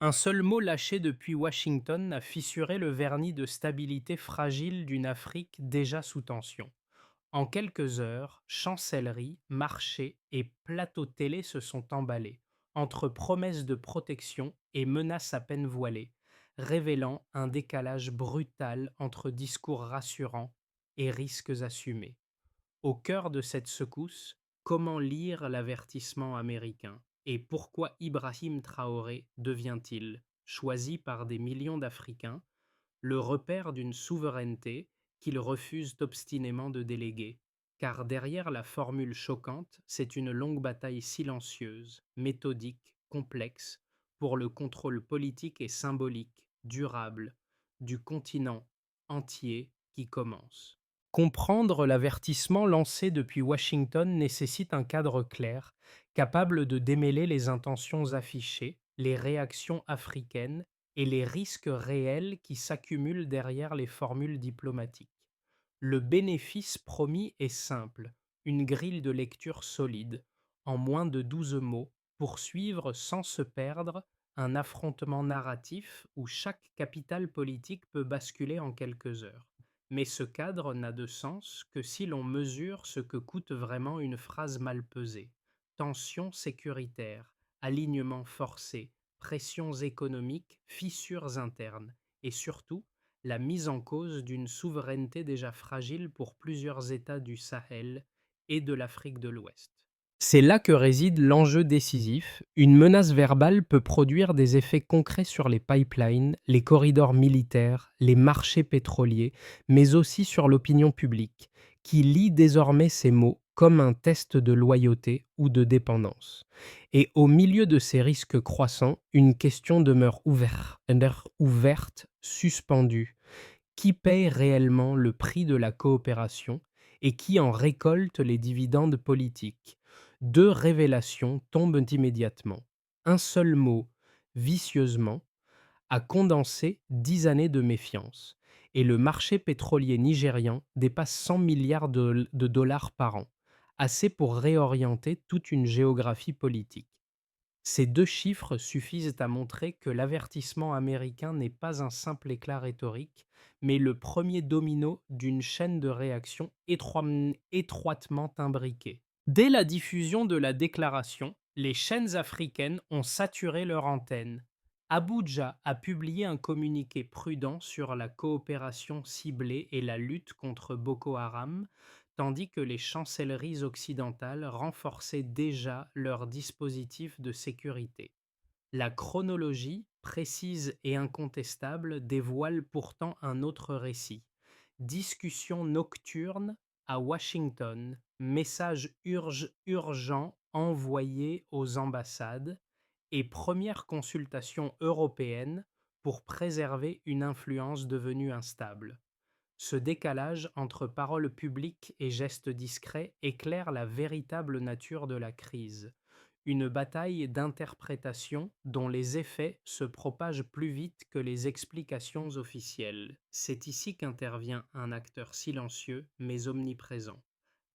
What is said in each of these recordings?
Un seul mot lâché depuis Washington a fissuré le vernis de stabilité fragile d'une Afrique déjà sous tension. En quelques heures, chancellerie, marché et plateau télé se sont emballés, entre promesses de protection et menaces à peine voilées, révélant un décalage brutal entre discours rassurants et risques assumés. Au cœur de cette secousse, comment lire l'avertissement américain et pourquoi Ibrahim Traoré devient-il, choisi par des millions d'Africains, le repère d'une souveraineté qu'ils refusent obstinément de déléguer? Car derrière la formule choquante, c'est une longue bataille silencieuse, méthodique, complexe, pour le contrôle politique et symbolique, durable, du continent entier qui commence. Comprendre l'avertissement lancé depuis Washington nécessite un cadre clair, capable de démêler les intentions affichées, les réactions africaines et les risques réels qui s'accumulent derrière les formules diplomatiques. Le bénéfice promis est simple, une grille de lecture solide, en moins de 12 mots, pour suivre sans se perdre un affrontement narratif où chaque capital politique peut basculer en quelques heures. Mais ce cadre n'a de sens que si l'on mesure ce que coûte vraiment une phrase mal pesée. Tensions sécuritaires, alignements forcés, pressions économiques, fissures internes, et surtout la mise en cause d'une souveraineté déjà fragile pour plusieurs États du Sahel et de l'Afrique de l'Ouest. C'est là que réside l'enjeu décisif. Une menace verbale peut produire des effets concrets sur les pipelines, les corridors militaires, les marchés pétroliers, mais aussi sur l'opinion publique, qui lit désormais ces mots comme un test de loyauté ou de dépendance. Et au milieu de ces risques croissants, une question demeure ouverte, suspendue. Qui paye réellement le prix de la coopération et qui en récolte les dividendes politiques? Deux révélations tombent immédiatement. Un seul mot, vicieusement, a condensé 10 années de méfiance, et le marché pétrolier nigérian dépasse 100 milliards de dollars par an, assez pour réorienter toute une géographie politique. Ces deux chiffres suffisent à montrer que l'avertissement américain n'est pas un simple éclat rhétorique, mais le premier domino d'une chaîne de réactions étroitement imbriquée. Dès la diffusion de la déclaration, les chaînes africaines ont saturé leur antenne. Abuja a publié un communiqué prudent sur la coopération ciblée et la lutte contre Boko Haram, tandis que les chancelleries occidentales renforçaient déjà leurs dispositifs de sécurité. La chronologie, précise et incontestable, dévoile pourtant un autre récit. Discussion nocturne à Washington, messages urgents envoyés aux ambassades et première consultation européenne pour préserver une influence devenue instable. Ce décalage entre paroles publiques et gestes discrets éclaire la véritable nature de la crise, une bataille d'interprétation dont les effets se propagent plus vite que les explications officielles. C'est ici qu'intervient un acteur silencieux mais omniprésent,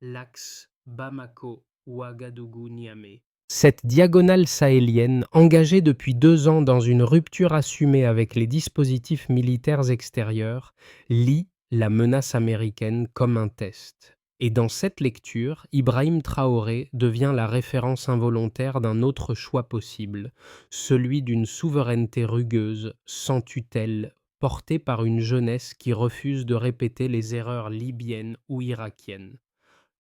l'axe Bamako-Ouagadougou-Niamey. Cette diagonale sahélienne, engagée depuis 2 ans dans une rupture assumée avec les dispositifs militaires extérieurs, lit la menace américaine comme un test. Et dans cette lecture, Ibrahim Traoré devient la référence involontaire d'un autre choix possible, celui d'une souveraineté rugueuse, sans tutelle, portée par une jeunesse qui refuse de répéter les erreurs libyennes ou irakiennes.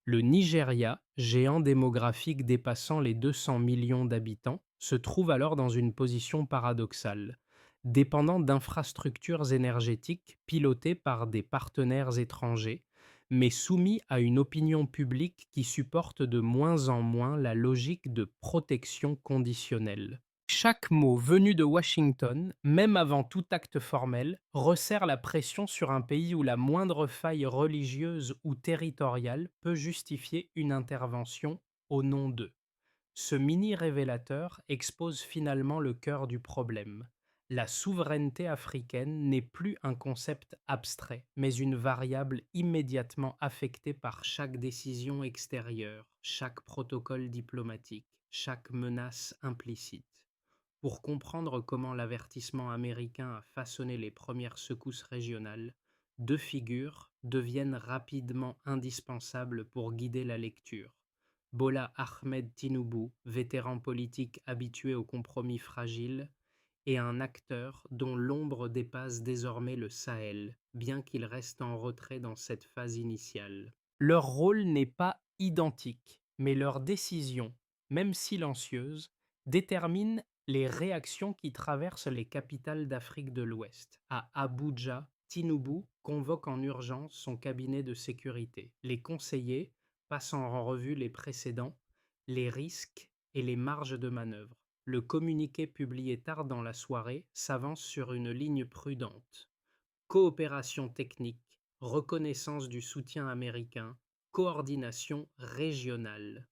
Le Nigeria, géant démographique dépassant les 200 millions d'habitants, se trouve alors dans une position paradoxale. Dépendant d'infrastructures énergétiques pilotées par des partenaires étrangers, mais soumis à une opinion publique qui supporte de moins en moins la logique de protection conditionnelle. Chaque mot venu de Washington, même avant tout acte formel, resserre la pression sur un pays où la moindre faille religieuse ou territoriale peut justifier une intervention au nom d'eux. Ce mini-révélateur expose finalement le cœur du problème. La souveraineté africaine n'est plus un concept abstrait, mais une variable immédiatement affectée par chaque décision extérieure, chaque protocole diplomatique, chaque menace implicite. Pour comprendre comment l'avertissement américain a façonné les premières secousses régionales, deux figures deviennent rapidement indispensables pour guider la lecture. Bola Ahmed Tinubu, vétéran politique habitué aux compromis fragiles, et un acteur dont l'ombre dépasse désormais le Sahel, bien qu'il reste en retrait dans cette phase initiale. Leur rôle n'est pas identique, mais leur décision, même silencieuse, détermine les réactions qui traversent les capitales d'Afrique de l'Ouest. À Abuja, Tinubu convoque en urgence son cabinet de sécurité. Les conseillers passent en revue les précédents, les risques et les marges de manœuvre. Le communiqué publié tard dans la soirée s'avance sur une ligne prudente. Coopération technique, reconnaissance du soutien américain, coordination régionale.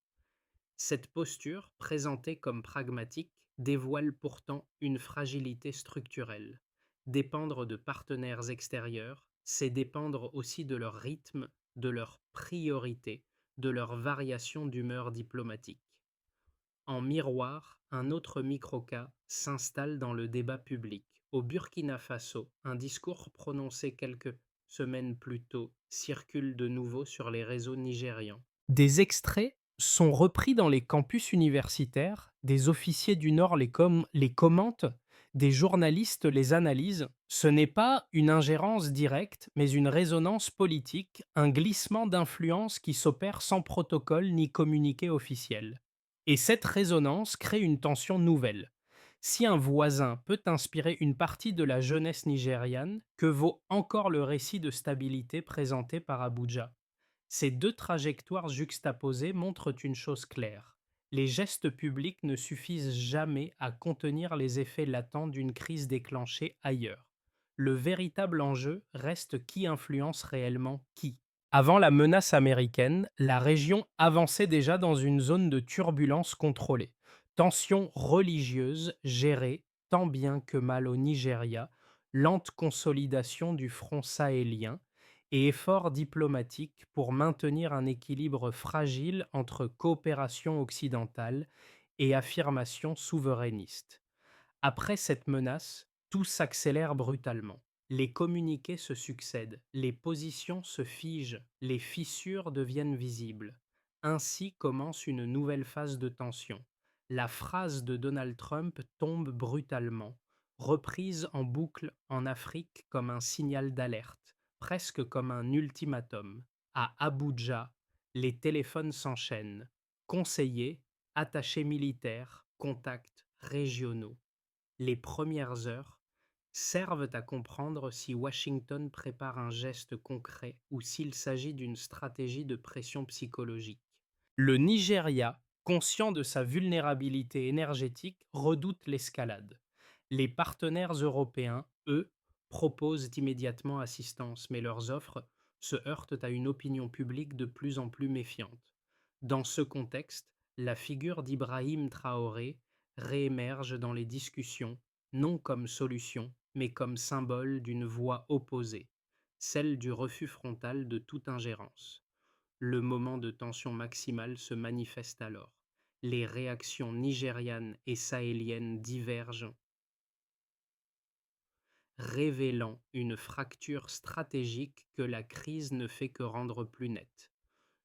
Cette posture, présentée comme pragmatique, dévoile pourtant une fragilité structurelle. Dépendre de partenaires extérieurs, c'est dépendre aussi de leur rythme, de leurs priorités, de leurs variations d'humeur diplomatique. En miroir, un autre microcas s'installe dans le débat public. Au Burkina Faso, un discours prononcé quelques semaines plus tôt circule de nouveau sur les réseaux nigérians. Des extraits sont repris dans les campus universitaires, des officiers du Nord les commentent, des journalistes les analysent. Ce n'est pas une ingérence directe, mais une résonance politique, un glissement d'influence qui s'opère sans protocole ni communiqué officiel. Et cette résonance crée une tension nouvelle. Si un voisin peut inspirer une partie de la jeunesse nigériane, que vaut encore le récit de stabilité présenté par Abuja? Ces deux trajectoires juxtaposées montrent une chose claire. Les gestes publics ne suffisent jamais à contenir les effets latents d'une crise déclenchée ailleurs. Le véritable enjeu reste qui influence réellement qui. Avant la menace américaine, la région avançait déjà dans une zone de turbulence contrôlée. Tensions religieuses gérées tant bien que mal au Nigeria, lente consolidation du front sahélien et efforts diplomatiques pour maintenir un équilibre fragile entre coopération occidentale et affirmation souverainiste. Après cette menace, tout s'accélère brutalement. Les communiqués se succèdent, les positions se figent, les fissures deviennent visibles. Ainsi commence une nouvelle phase de tension. La phrase de Donald Trump tombe brutalement, reprise en boucle en Afrique comme un signal d'alerte, presque comme un ultimatum. À Abuja, les téléphones s'enchaînent. Conseillers, attachés militaires, contacts régionaux. Les premières heures servent à comprendre si Washington prépare un geste concret ou s'il s'agit d'une stratégie de pression psychologique. Le Nigeria, conscient de sa vulnérabilité énergétique, redoute l'escalade. Les partenaires européens, eux, proposent immédiatement assistance, mais leurs offres se heurtent à une opinion publique de plus en plus méfiante. Dans ce contexte, la figure d'Ibrahim Traoré réémerge dans les discussions, non comme solution, mais comme symbole d'une voie opposée, celle du refus frontal de toute ingérence. Le moment de tension maximale se manifeste alors. Les réactions nigérianes et sahéliennes divergent, révélant une fracture stratégique que la crise ne fait que rendre plus nette.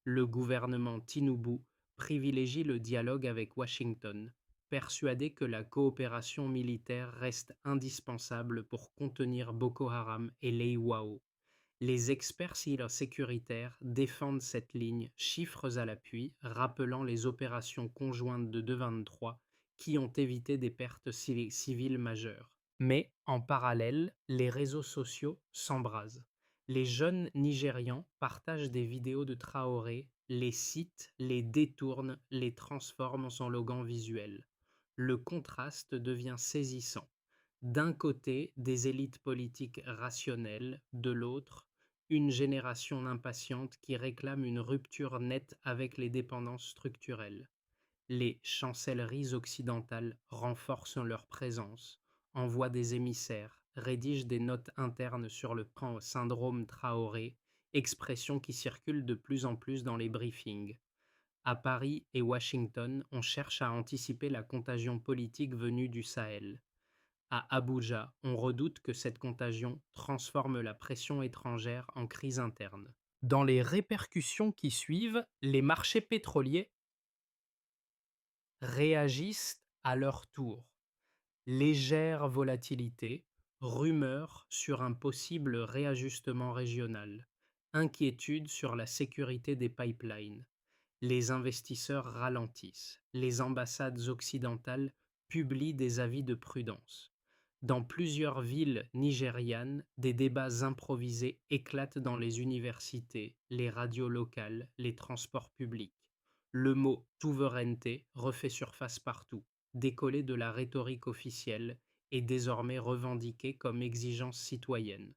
Le gouvernement Tinubu privilégie le dialogue avec Washington, persuadé que la coopération militaire reste indispensable pour contenir Boko Haram et l'Eiwao. Les experts sécuritaires défendent cette ligne, chiffres à l'appui, rappelant les opérations conjointes de 2023 qui ont évité des pertes civiles majeures. Mais, en parallèle, les réseaux sociaux s'embrasent. Les jeunes Nigérians partagent des vidéos de Traoré, les citent, les détournent, les transforment en slogans visuels. Le contraste devient saisissant. D'un côté, des élites politiques rationnelles, de l'autre, une génération impatiente qui réclame une rupture nette avec les dépendances structurelles. Les chancelleries occidentales renforcent leur présence, envoient des émissaires, rédigent des notes internes sur le syndrome Traoré, expression qui circule de plus en plus dans les briefings. À Paris et Washington, on cherche à anticiper la contagion politique venue du Sahel. À Abuja, on redoute que cette contagion transforme la pression étrangère en crise interne. Dans les répercussions qui suivent, les marchés pétroliers réagissent à leur tour. Légère volatilité, rumeurs sur un possible réajustement régional, inquiétude sur la sécurité des pipelines. Les investisseurs ralentissent. Les ambassades occidentales publient des avis de prudence. Dans plusieurs villes nigérianes, des débats improvisés éclatent dans les universités, les radios locales, les transports publics. Le mot souveraineté refait surface partout, décollé de la rhétorique officielle et désormais revendiqué comme exigence citoyenne.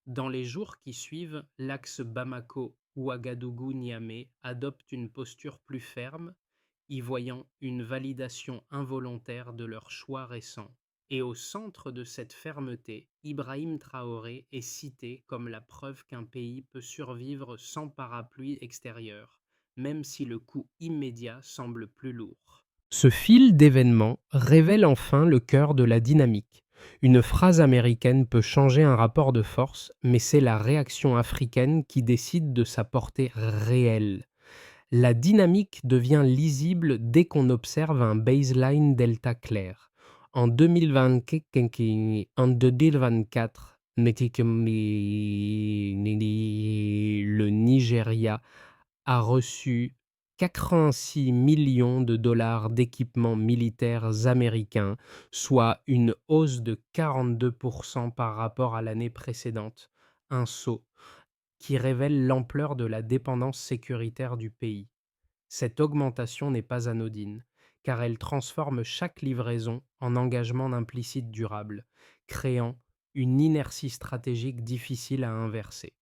Dans les jours qui suivent, l'axe Bamako-Ouagadougou-Niamey adopte une posture plus ferme, y voyant une validation involontaire de leur choix récent. Et au centre de cette fermeté, Ibrahim Traoré est cité comme la preuve qu'un pays peut survivre sans parapluie extérieur, même si le coût immédiat semble plus lourd. Ce fil d'événements révèle enfin le cœur de la dynamique. Une phrase américaine peut changer un rapport de force, mais c'est la réaction africaine qui décide de sa portée réelle. La dynamique devient lisible dès qu'on observe un baseline delta clair. En 2024, le Nigeria a reçu 86 millions de dollars d'équipements militaires américains, soit une hausse de 42% par rapport à l'année précédente, un saut qui révèle l'ampleur de la dépendance sécuritaire du pays. Cette augmentation n'est pas anodine, car elle transforme chaque livraison en engagement implicite durable, créant une inertie stratégique difficile à inverser.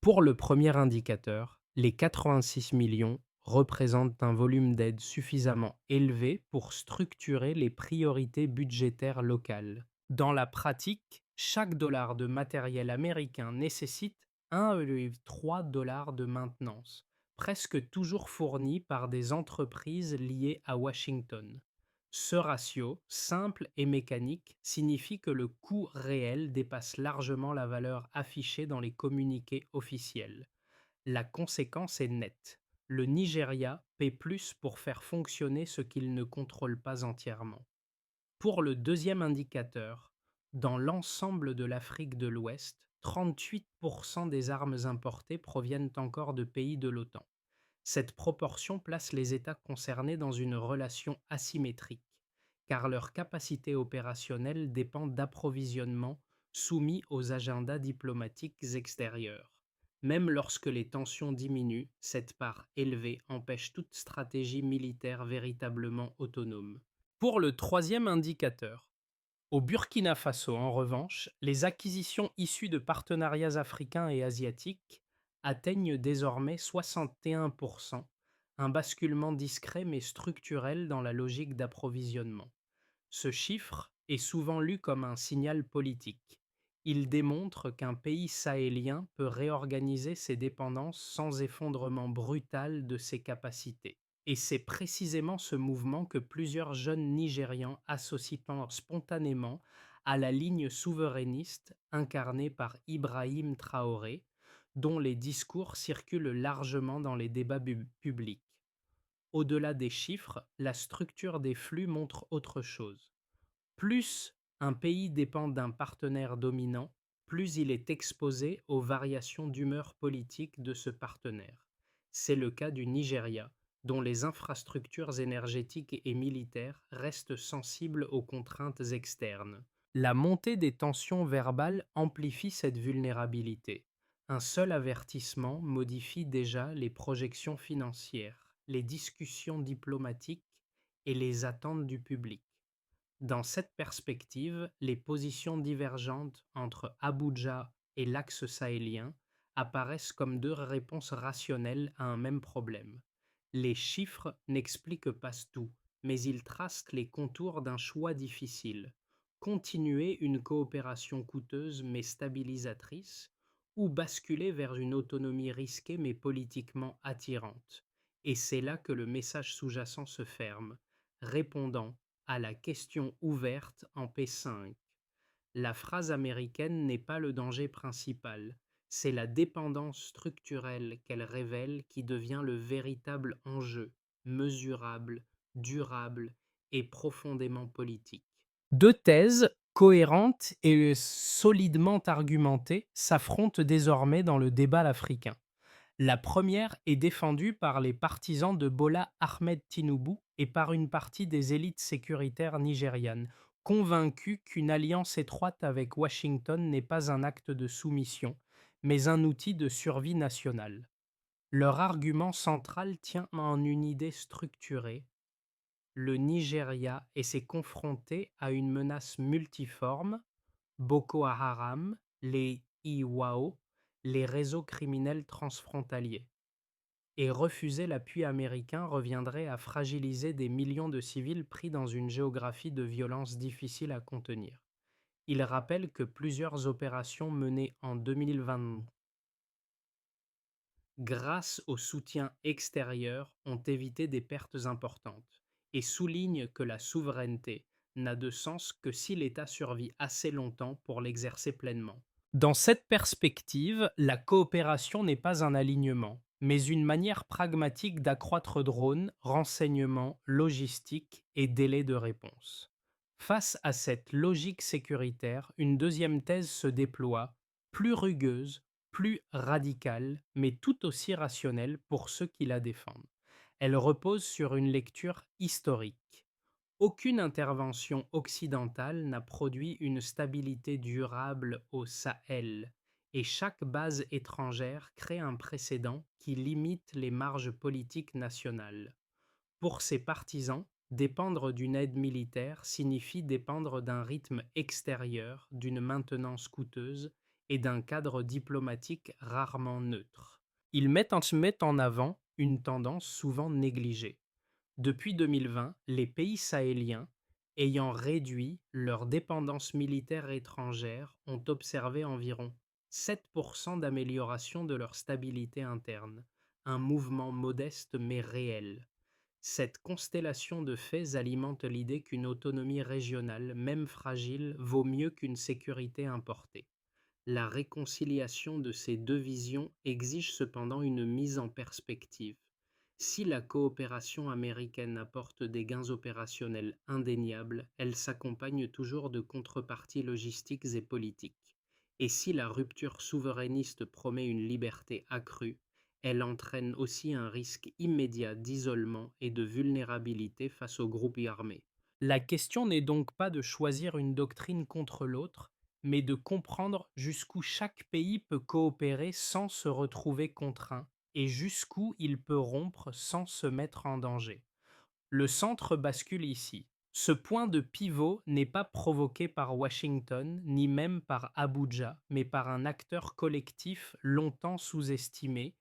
Pour le premier indicateur, les 86 millions représentent un volume d'aide suffisamment élevé pour structurer les priorités budgétaires locales. Dans la pratique, chaque dollar de matériel américain nécessite 1,3 $ de maintenance, presque toujours fourni par des entreprises liées à Washington. Ce ratio, simple et mécanique, signifie que le coût réel dépasse largement la valeur affichée dans les communiqués officiels. La conséquence est nette. Le Nigeria paie plus pour faire fonctionner ce qu'il ne contrôle pas entièrement. Pour le deuxième indicateur, dans l'ensemble de l'Afrique de l'Ouest, 38% des armes importées proviennent encore de pays de l'OTAN. Cette proportion place les États concernés dans une relation asymétrique, car leur capacité opérationnelle dépend d'approvisionnements soumis aux agendas diplomatiques extérieurs. Même lorsque les tensions diminuent, cette part élevée empêche toute stratégie militaire véritablement autonome. Pour le troisième indicateur, au Burkina Faso, en revanche, les acquisitions issues de partenariats africains et asiatiques atteignent désormais 61%, un basculement discret mais structurel dans la logique d'approvisionnement. Ce chiffre est souvent lu comme un signal politique. Il démontre qu'un pays sahélien peut réorganiser ses dépendances sans effondrement brutal de ses capacités. Et c'est précisément ce mouvement que plusieurs jeunes Nigérians associent spontanément à la ligne souverainiste incarnée par Ibrahim Traoré, dont les discours circulent largement dans les débats publics. Au-delà des chiffres, la structure des flux montre autre chose. Plus un pays dépend d'un partenaire dominant, plus il est exposé aux variations d'humeur politique de ce partenaire. C'est le cas du Nigeria, dont les infrastructures énergétiques et militaires restent sensibles aux contraintes externes. La montée des tensions verbales amplifie cette vulnérabilité. Un seul avertissement modifie déjà les projections financières, les discussions diplomatiques et les attentes du public. Dans cette perspective, les positions divergentes entre Abuja et l'axe sahélien apparaissent comme deux réponses rationnelles à un même problème. Les chiffres n'expliquent pas tout, mais ils tracent les contours d'un choix difficile. Continuer une coopération coûteuse mais stabilisatrice, ou basculer vers une autonomie risquée mais politiquement attirante. Et c'est là que le message sous-jacent se ferme, répondant à la question ouverte en P5. La phrase américaine n'est pas le danger principal, c'est la dépendance structurelle qu'elle révèle qui devient le véritable enjeu, mesurable, durable et profondément politique. Deux thèses, cohérentes et solidement argumentées, s'affrontent désormais dans le débat africain. La première est défendue par les partisans de Bola Ahmed Tinubu et par une partie des élites sécuritaires nigérianes, convaincus qu'une alliance étroite avec Washington n'est pas un acte de soumission, mais un outil de survie nationale. Leur argument central tient en une idée structurée: le Nigeria s'est confronté à une menace multiforme: Boko Haram, les IWAO, les réseaux criminels transfrontaliers. Et refuser l'appui américain reviendrait à fragiliser des millions de civils pris dans une géographie de violence difficile à contenir. Il rappelle que plusieurs opérations menées en 2020 grâce au soutien extérieur ont évité des pertes importantes et souligne que la souveraineté n'a de sens que si l'État survit assez longtemps pour l'exercer pleinement. Dans cette perspective, la coopération n'est pas un alignement, mais une manière pragmatique d'accroître drones, renseignements, logistique et délais de réponse. Face à cette logique sécuritaire, une deuxième thèse se déploie, plus rugueuse, plus radicale, mais tout aussi rationnelle pour ceux qui la défendent. Elle repose sur une lecture historique. Aucune intervention occidentale n'a produit une stabilité durable au Sahel, et chaque base étrangère crée un précédent qui limite les marges politiques nationales. Pour ses partisans, dépendre d'une aide militaire signifie dépendre d'un rythme extérieur, d'une maintenance coûteuse et d'un cadre diplomatique rarement neutre. Ils mettent en avant une tendance souvent négligée. Depuis 2020, les pays sahéliens, ayant réduit leur dépendance militaire étrangère, ont observé environ 7% d'amélioration de leur stabilité interne, un mouvement modeste mais réel. Cette constellation de faits alimente l'idée qu'une autonomie régionale, même fragile, vaut mieux qu'une sécurité importée. La réconciliation de ces deux visions exige cependant une mise en perspective. Si la coopération américaine apporte des gains opérationnels indéniables, elle s'accompagne toujours de contreparties logistiques et politiques. Et si la rupture souverainiste promet une liberté accrue, elle entraîne aussi un risque immédiat d'isolement et de vulnérabilité face aux groupes armés. La question n'est donc pas de choisir une doctrine contre l'autre, mais de comprendre jusqu'où chaque pays peut coopérer sans se retrouver contraint et jusqu'où il peut rompre sans se mettre en danger. Le centre bascule ici. Ce point de pivot n'est pas provoqué par Washington ni même par Abuja, mais par un acteur collectif longtemps sous-estimé: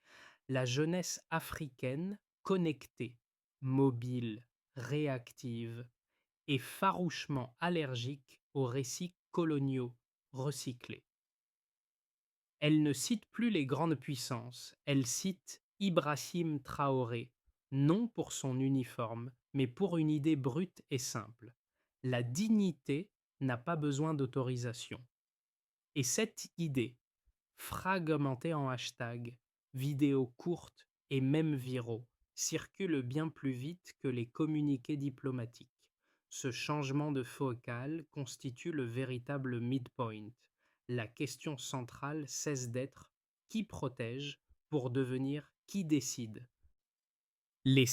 la jeunesse africaine connectée, mobile, réactive et farouchement allergique aux récits coloniaux recyclés. Elle ne cite plus les grandes puissances, elle cite Ibrahim Traoré, non pour son uniforme, mais pour une idée brute et simple: la dignité n'a pas besoin d'autorisation. Et cette idée, fragmentée en hashtags, vidéos courtes et même viraux, circule bien plus vite que les communiqués diplomatiques. Ce changement de focal constitue le véritable midpoint. La question centrale cesse d'être qui protège pour devenir qui décide. Les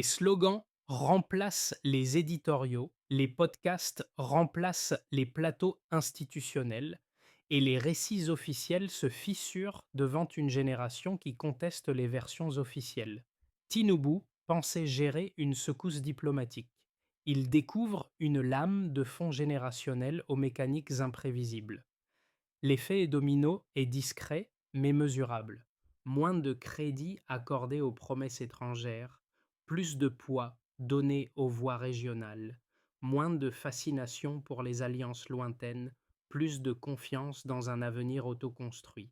slogans remplacent les éditoriaux, les podcasts remplacent les plateaux institutionnels, et les récits officiels se fissurent devant une génération qui conteste les versions officielles. Tinubu pensait gérer une secousse diplomatique. Il découvre une lame de fond générationnelle aux mécaniques imprévisibles. L'effet domino est discret mais mesurable. Moins de crédit accordé aux promesses étrangères, plus de poids donné aux voix régionales, moins de fascination pour les alliances lointaines, plus de confiance dans un avenir autoconstruit.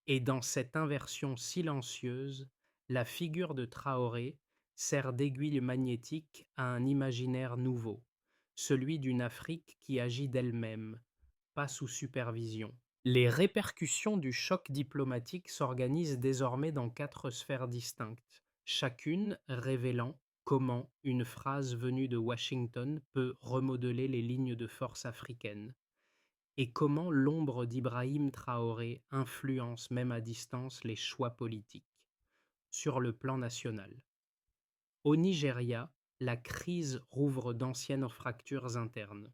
Et dans cette inversion silencieuse, la figure de Traoré sert d'aiguille magnétique à un imaginaire nouveau, celui d'une Afrique qui agit d'elle-même, pas sous supervision. Les répercussions du choc diplomatique s'organisent désormais dans quatre sphères distinctes, chacune révélant comment une phrase venue de Washington peut remodeler les lignes de force africaines, et comment l'ombre d'Ibrahim Traoré influence même à distance les choix politiques. Sur le plan national, au Nigeria, la crise rouvre d'anciennes fractures internes.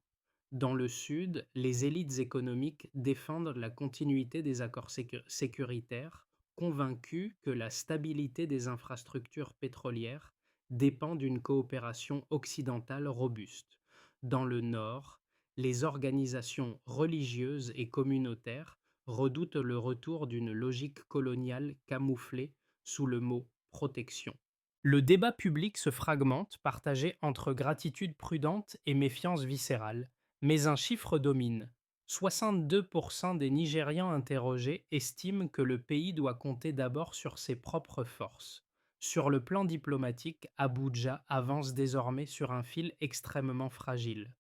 Dans le sud, les élites économiques défendent la continuité des accords sécuritaires, convaincus que la stabilité des infrastructures pétrolières dépend d'une coopération occidentale robuste. Dans le nord, les organisations religieuses et communautaires redoutent le retour d'une logique coloniale camouflée sous le mot protection. Le débat public se fragmente, partagé entre gratitude prudente et méfiance viscérale. Mais un chiffre domine. 62% des Nigérians interrogés estiment que le pays doit compter d'abord sur ses propres forces. Sur le plan diplomatique, Abuja avance désormais sur un fil extrêmement fragile.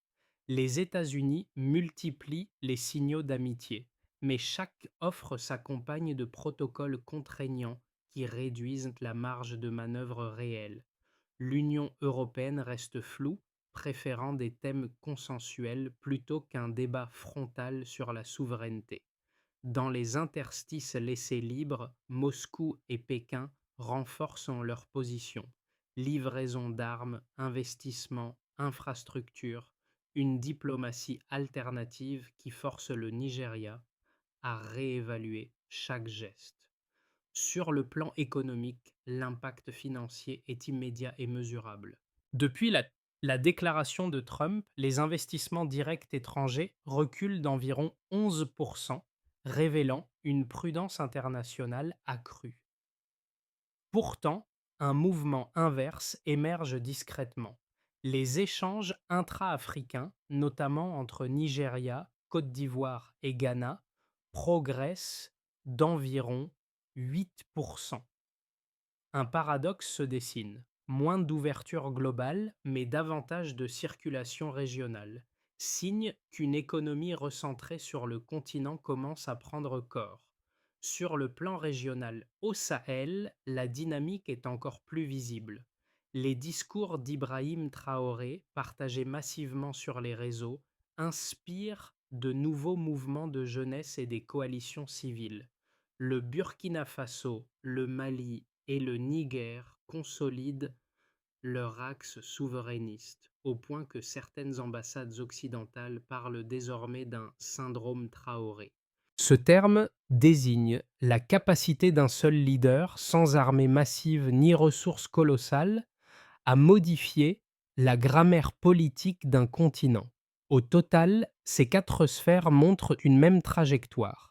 Les États-Unis multiplient les signaux d'amitié, mais chaque offre s'accompagne de protocoles contraignants qui réduisent la marge de manœuvre réelle. L'Union européenne reste floue, préférant des thèmes consensuels plutôt qu'un débat frontal sur la souveraineté. Dans les interstices laissés libres, Moscou et Pékin renforcent leur position. Livraison d'armes, investissements, infrastructures, une diplomatie alternative qui force le Nigeria à réévaluer chaque geste. Sur le plan économique, l'impact financier est immédiat et mesurable. Depuis la déclaration de Trump, les investissements directs étrangers reculent d'environ 11%, révélant une prudence internationale accrue. Pourtant, un mouvement inverse émerge discrètement. Les échanges intra-africains, notamment entre Nigeria, Côte d'Ivoire et Ghana, progressent d'environ 8%. Un paradoxe se dessine. Moins d'ouverture globale, mais davantage de circulation régionale. Signe qu'une économie recentrée sur le continent commence à prendre corps. Sur le plan régional, au Sahel, la dynamique est encore plus visible. Les discours d'Ibrahim Traoré, partagés massivement sur les réseaux, inspirent de nouveaux mouvements de jeunesse et des coalitions civiles. Le Burkina Faso, le Mali et le Niger consolident leur axe souverainiste, au point que certaines ambassades occidentales parlent désormais d'un syndrome Traoré. Ce terme désigne la capacité d'un seul leader, sans armée massive ni ressources colossales, à modifier la grammaire politique d'un continent. Au total, ces quatre sphères montrent une même trajectoire.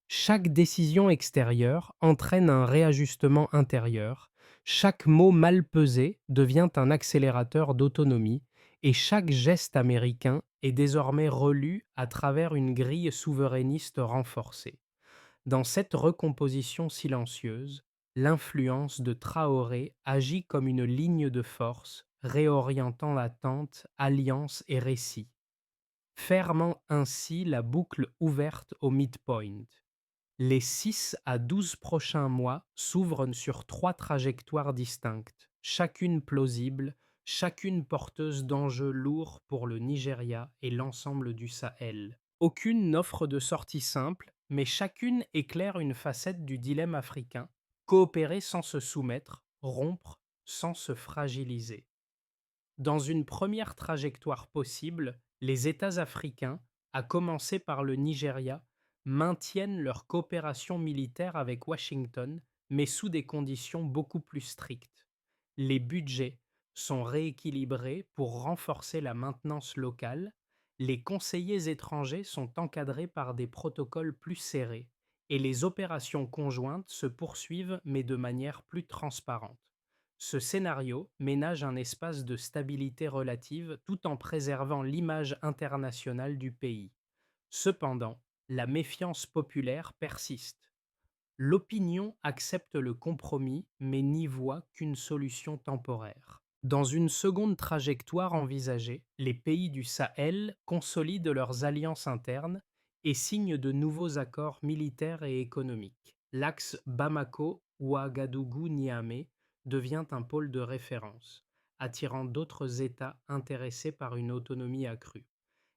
Chaque décision extérieure entraîne un réajustement intérieur, chaque mot mal pesé devient un accélérateur d'autonomie, et chaque geste américain est désormais relu à travers une grille souverainiste renforcée. Dans cette recomposition silencieuse, l'influence de Traoré agit comme une ligne de force, réorientant attentes, alliances et récits, fermant ainsi la boucle ouverte au midpoint. Les 6 à 12 prochains mois s'ouvrent sur trois trajectoires distinctes, chacune plausible, chacune porteuse d'enjeux lourds pour le Nigeria et l'ensemble du Sahel. Aucune n'offre de sortie simple, mais chacune éclaire une facette du dilemme africain, coopérer sans se soumettre, rompre sans se fragiliser. Dans une première trajectoire possible, les États africains, à commencer par le Nigeria, maintiennent leur coopération militaire avec Washington, mais sous des conditions beaucoup plus strictes. Les budgets sont rééquilibrés pour renforcer la maintenance locale, les conseillers étrangers sont encadrés par des protocoles plus serrés, et les opérations conjointes se poursuivent mais de manière plus transparente. Ce scénario ménage un espace de stabilité relative tout en préservant l'image internationale du pays. Cependant, la méfiance populaire persiste. L'opinion accepte le compromis mais n'y voit qu'une solution temporaire. Dans une seconde trajectoire envisagée, les pays du Sahel consolident leurs alliances internes et signent de nouveaux accords militaires et économiques. L'axe Bamako-Ouagadougou-Niamey devient un pôle de référence, attirant d'autres États intéressés par une autonomie accrue.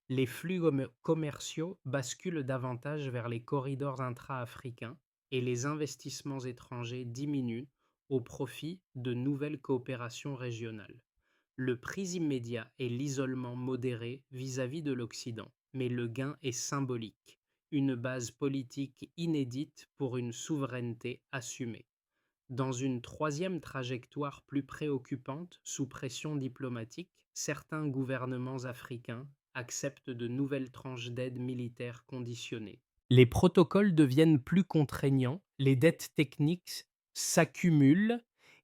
Les flux commerciaux basculent davantage vers les corridors intra-africains et les investissements étrangers diminuent au profit de nouvelles coopérations régionales. Le prix immédiat est l'isolement modéré vis-à-vis de l'Occident, mais le gain est symbolique, une base politique inédite pour une souveraineté assumée. Dans une troisième trajectoire plus préoccupante, sous pression diplomatique, certains gouvernements africains acceptent de nouvelles tranches d'aide militaire conditionnées. Les protocoles deviennent plus contraignants, les dettes techniques s'accumulent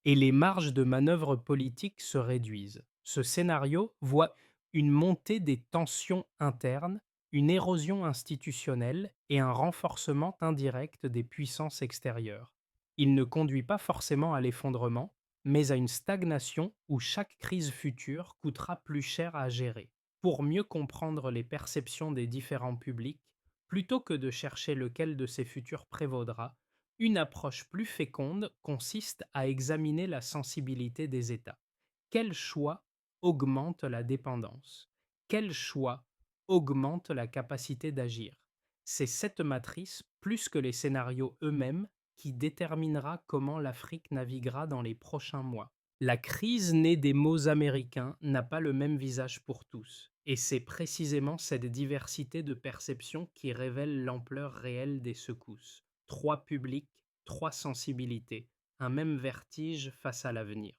et les marges de manœuvre politiques se réduisent. Ce scénario voit une montée des tensions internes, une érosion institutionnelle et un renforcement indirect des puissances extérieures. Il ne conduit pas forcément à l'effondrement, mais à une stagnation où chaque crise future coûtera plus cher à gérer. Pour mieux comprendre les perceptions des différents publics, plutôt que de chercher lequel de ces futurs prévaudra, une approche plus féconde consiste à examiner la sensibilité des États. Quel choix augmente la dépendance? Quel choix augmente la capacité d'agir? C'est cette matrice, plus que les scénarios eux-mêmes, qui déterminera comment l'Afrique naviguera dans les prochains mois. La crise née des mots américains n'a pas le même visage pour tous, et c'est précisément cette diversité de perceptions qui révèle l'ampleur réelle des secousses. Trois publics, trois sensibilités, un même vertige face à l'avenir.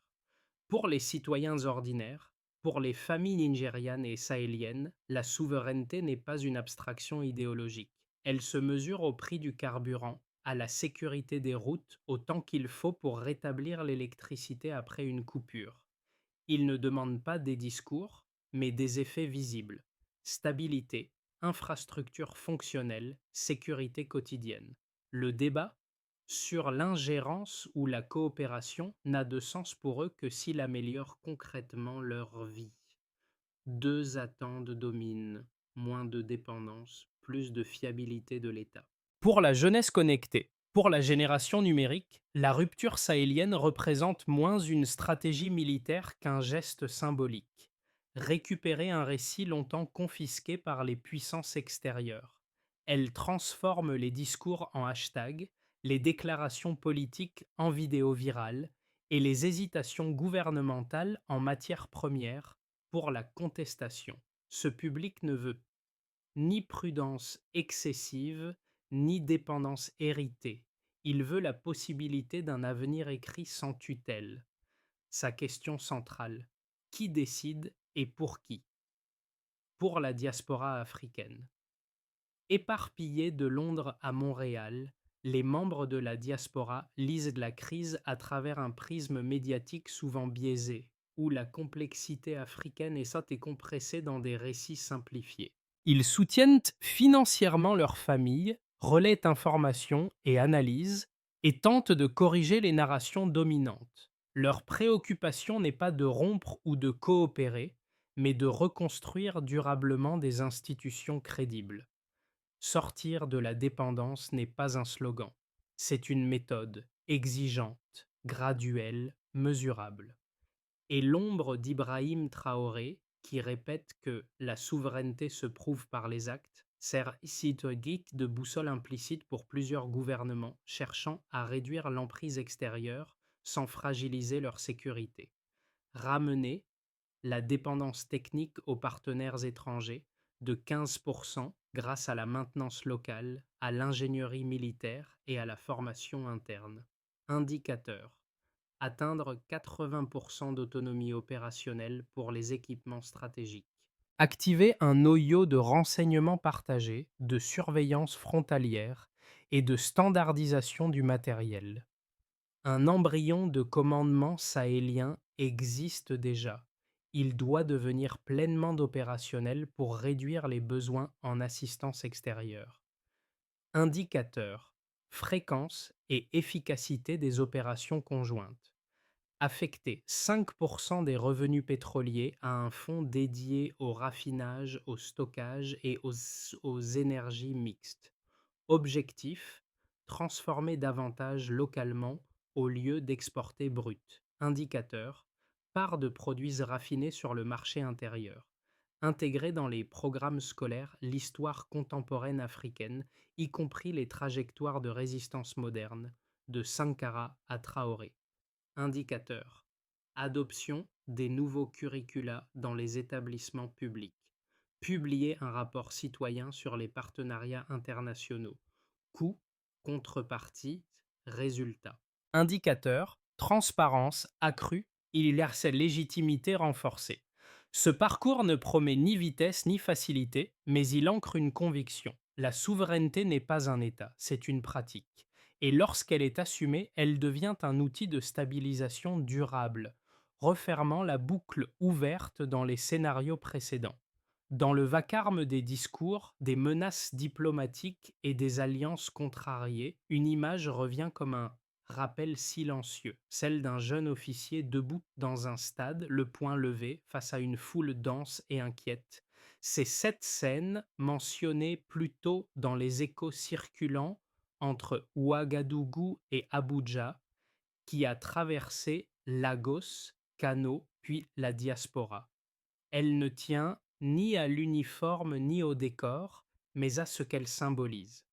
Pour les citoyens ordinaires, pour les familles nigérianes et sahéliennes, la souveraineté n'est pas une abstraction idéologique. Elle se mesure au prix du carburant, à la sécurité des routes, au temps qu'il faut pour rétablir l'électricité après une coupure. Il ne demande pas des discours, mais des effets visibles. Stabilité, infrastructure fonctionnelle, sécurité quotidienne. Le débat sur l'ingérence ou la coopération n'a de sens pour eux que s'il améliore concrètement leur vie. Deux attentes dominent, moins de dépendance, plus de fiabilité de l'État. Pour la jeunesse connectée, pour la génération numérique, la rupture sahélienne représente moins une stratégie militaire qu'un geste symbolique. Récupérer un récit longtemps confisqué par les puissances extérieures. Elle transforme les discours en hashtag, les déclarations politiques en vidéos virales et les hésitations gouvernementales en matière première pour la contestation. Ce public ne veut ni prudence excessive, ni dépendance héritée. Il veut la possibilité d'un avenir écrit sans tutelle. Sa question centrale: qui décide et pour qui? Pour la diaspora africaine. Éparpillés de Londres à Montréal, les membres de la diaspora lisent la crise à travers un prisme médiatique souvent biaisé, où la complexité africaine est saute compressée dans des récits simplifiés. Ils soutiennent financièrement leurs familles, relaient informations et analyses, et tentent de corriger les narrations dominantes. Leur préoccupation n'est pas de rompre ou de coopérer, mais de reconstruire durablement des institutions crédibles. Sortir de la dépendance n'est pas un slogan, c'est une méthode exigeante, graduelle, mesurable. Et l'ombre d'Ibrahim Traoré, qui répète que la souveraineté se prouve par les actes, sert historique de boussole implicite pour plusieurs gouvernements cherchant à réduire l'emprise extérieure sans fragiliser leur sécurité. Ramener la dépendance technique aux partenaires étrangers de 15% grâce à la maintenance locale, à l'ingénierie militaire et à la formation interne. Indicateur: atteindre 80% d'autonomie opérationnelle pour les équipements stratégiques. Activer un noyau de renseignement partagé, de surveillance frontalière et de standardisation du matériel. Un embryon de commandement sahélien existe déjà. Il doit devenir pleinement opérationnel pour réduire les besoins en assistance extérieure. Indicateur: fréquence et efficacité des opérations conjointes. Affecter 5% des revenus pétroliers à un fonds dédié au raffinage, au stockage et aux énergies mixtes. Objectif: transformer davantage localement au lieu d'exporter brut. Indicateur: part de produits raffinés sur le marché intérieur. Intégrer dans les programmes scolaires l'histoire contemporaine africaine, y compris les trajectoires de résistance moderne, de Sankara à Traoré. Indicateur: adoption des nouveaux curricula dans les établissements publics. Publier un rapport citoyen sur les partenariats internationaux. Coût, contrepartie, résultat. Indicateur: transparence accrue, il a sa légitimité renforcée. Ce parcours ne promet ni vitesse ni facilité, mais il ancre une conviction. La souveraineté n'est pas un état, c'est une pratique. Et lorsqu'elle est assumée, elle devient un outil de stabilisation durable, refermant la boucle ouverte dans les scénarios précédents. Dans le vacarme des discours, des menaces diplomatiques et des alliances contrariées, une image revient comme un rappel silencieux, celle d'un jeune officier debout dans un stade, le poing levé, face à une foule dense et inquiète. C'est cette scène, mentionnée plus tôt dans les échos circulants entre Ouagadougou et Abuja, qui a traversé Lagos, Kano, puis la diaspora. Elle ne tient ni à l'uniforme ni au décor, mais à ce qu'elle symbolise: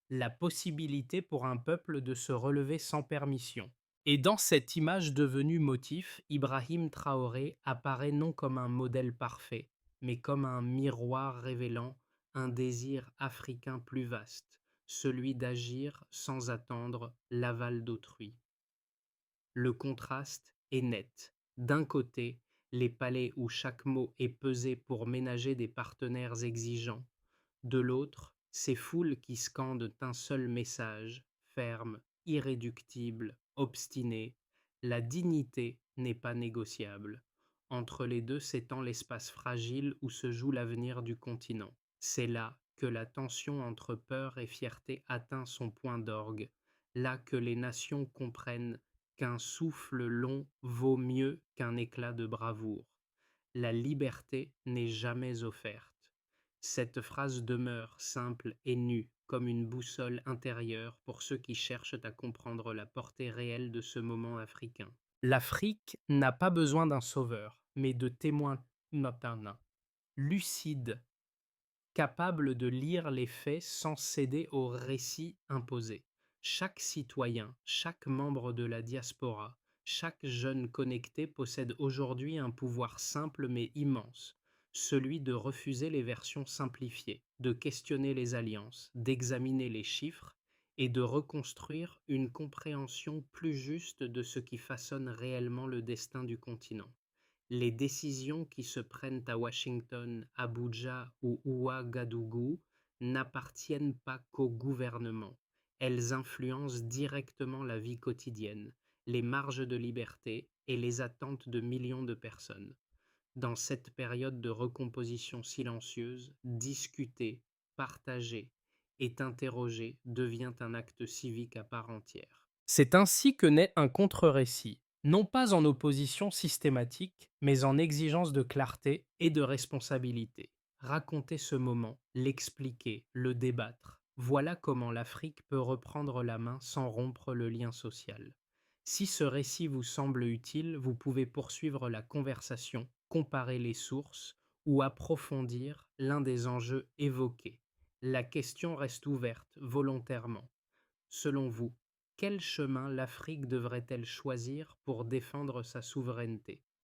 la possibilité pour un peuple de se relever sans permission. Et dans cette image devenue motif, Ibrahim Traoré apparaît non comme un modèle parfait, mais comme un miroir révélant un désir africain plus vaste, celui d'agir sans attendre l'aval d'autrui. Le contraste est net. D'un côté, les palais où chaque mot est pesé pour ménager des partenaires exigeants. De l'autre, ces foules qui scandent un seul message, ferme, irréductible, obstiné: la dignité n'est pas négociable. Entre les deux s'étend l'espace fragile où se joue l'avenir du continent. C'est là que la tension entre peur et fierté atteint son point d'orgue, là que les nations comprennent qu'un souffle long vaut mieux qu'un éclat de bravoure. La liberté n'est jamais offerte. Cette phrase demeure simple et nue, comme une boussole intérieure pour ceux qui cherchent à comprendre la portée réelle de ce moment africain. L'Afrique n'a pas besoin d'un sauveur, mais de témoins notamment, lucides, capable de lire les faits sans céder aux récits imposés. Chaque citoyen, chaque membre de la diaspora, chaque jeune connecté possède aujourd'hui un pouvoir simple mais immense, celui de refuser les versions simplifiées, de questionner les alliances, d'examiner les chiffres et de reconstruire une compréhension plus juste de ce qui façonne réellement le destin du continent. Les décisions qui se prennent à Washington, Abuja ou Ouagadougou n'appartiennent pas qu'au gouvernement. Elles influencent directement la vie quotidienne, les marges de liberté et les attentes de millions de personnes. Dans cette période de recomposition silencieuse, discuter, partager et interroger devient un acte civique à part entière. C'est ainsi que naît un contre-récit, non pas en opposition systématique, mais en exigence de clarté et de responsabilité. Raconter ce moment, l'expliquer, le débattre, voilà comment l'Afrique peut reprendre la main sans rompre le lien social. Si ce récit vous semble utile, vous pouvez poursuivre la conversation, comparer les sources ou approfondir l'un des enjeux évoqués. La question reste ouverte volontairement. Selon vous, quel chemin l'Afrique devrait-elle choisir pour défendre sa souveraineté?